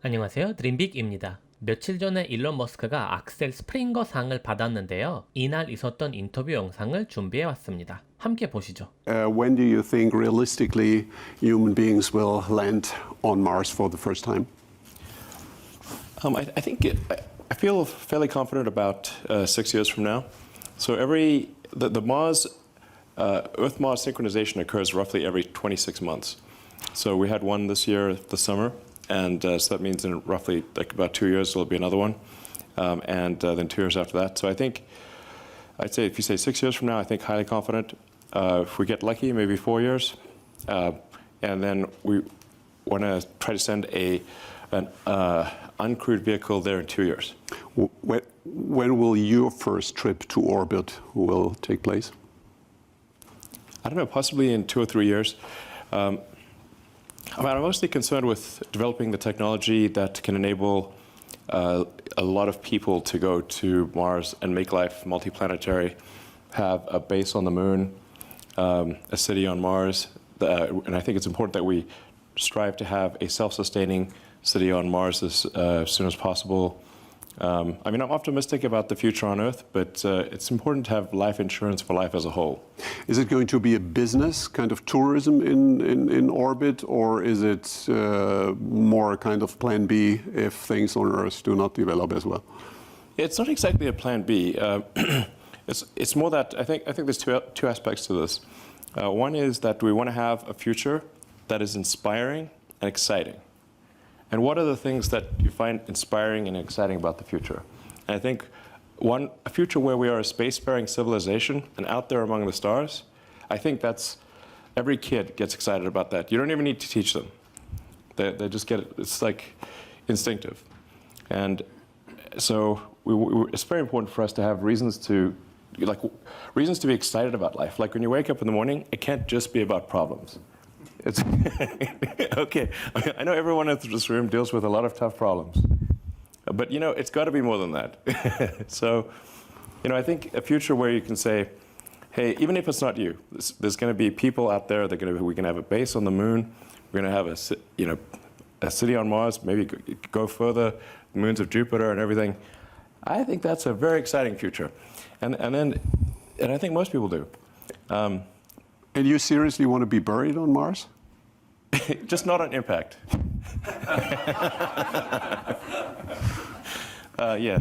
안녕하세요. 드림빅입니다. 며칠 전에 일론 머스크가 악셀 스프링거 상을 받았는데요. 이날 있었던 인터뷰 영상을 준비해 왔습니다. 함께 보시죠. When do you think realistically human beings will land on Mars for the first time? I feel fairly confident about 6 years from now. So the Mars Earth-Mars synchronization occurs roughly every 26 months. So we had one this year, the summer, and so that means in roughly like about 2 years there'll be another one, and then 2 years after that. So I'd say if you say 6 years from now, I think highly confident. If we get lucky, maybe 4 years, and then we want to try to send an uncrewed vehicle there in 2 years. When will your first trip to orbit will take place? I don't know, possibly in 2 or 3 years. I'm mostly concerned with developing the technology that can enable a lot of people to go to Mars and make life multiplanetary, have a base on the moon, a city on Mars. And I think it's important that we strive to have a self-sustaining city on Mars as soon as possible. I'm optimistic about the future on Earth, but it's important to have life insurance for life as a whole. Is it going to be a business kind of tourism in orbit, or is it more a kind of plan B if things on Earth do not develop as well? It's not exactly a plan B. It's more that I think there's two aspects to this. One is that we want to have a future that is inspiring and exciting. And what are the things that you find inspiring and exciting about the future? And I think a future where we are a spacefaring civilization and out there among the stars, I think every kid gets excited about that. You don't even need to teach them. They just get it. It's like instinctive. And so it's very important for us to have reasons to be excited about life. Like when you wake up in the morning, it can't just be about problems. It's okay. I know everyone in this room deals with a lot of tough problems, but it's got to be more than that. So, I think a future where you can say, hey, even if it's not you, there's going to be people out there. We can have a base on the moon. We're going to have a city on Mars. Maybe go further, moons of Jupiter and everything. I think that's a very exciting future, and I think most people do. And you seriously want to be buried on Mars? Just not on impact. Yeah.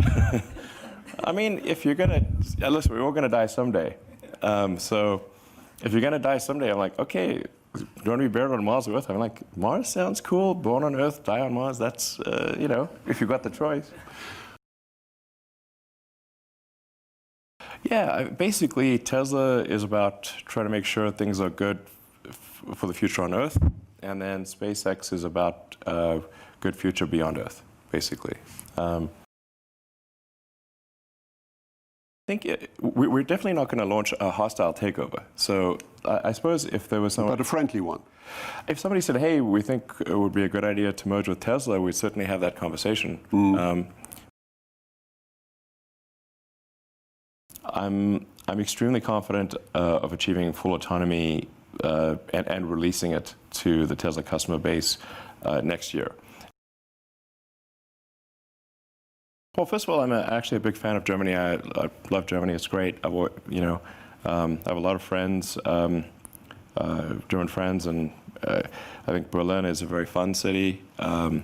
If you're going to, listen, we're all going to die someday. So if you're going to die someday, I'm like, okay, do you want to be buried on Mars or Earth? I'm like, Mars sounds cool. Born on Earth, die on Mars. That's, if you've got the choice. Yeah, basically, Tesla is about trying to make sure things are good for the future on Earth, and then SpaceX is about a good future beyond Earth, basically. I think we're definitely not going to launch a hostile takeover. So I suppose if there was someone... But a friendly one. If somebody said, hey, we think it would be a good idea to merge with Tesla, we'd certainly have that conversation. I'm extremely confident of achieving full autonomy and releasing it to the Tesla customer base next year. Well, first of all, I'm actually a big fan of Germany. I love Germany. It's great. I have a lot of friends, German friends, and I think Berlin is a very fun city. And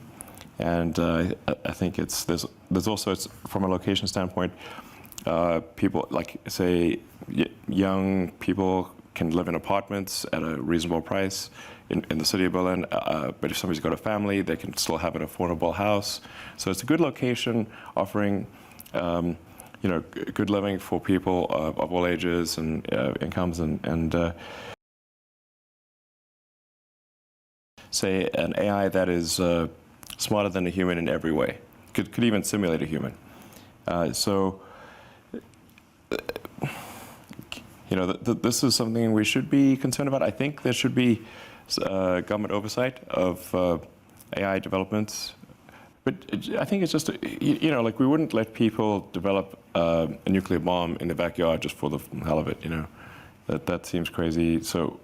I think there's also, from a location standpoint, people, like, say, young people can live in apartments at a reasonable price in the city of Berlin. But if somebody's got a family, they can still have an affordable house. So it's a good location, offering good living for people of all ages and incomes, and say an AI that is smarter than a human in every way. Could even simulate a human. This is something we should be concerned about. I think there should be government oversight of AI developments. But I think it's just, we wouldn't let people develop a nuclear bomb in the backyard just for the hell of it, That seems crazy. So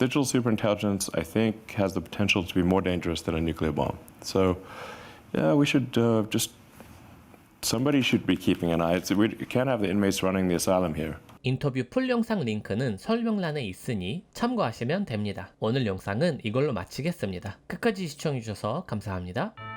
digital superintelligence, I think, has the potential to be more dangerous than a nuclear bomb. So, yeah, we should somebody should be keeping an eye. We can't have the inmates running the asylum here. 인터뷰 풀 영상 링크는 설명란에 있으니 참고하시면 됩니다. 오늘 영상은 이걸로 마치겠습니다. 끝까지 시청해주셔서 감사합니다.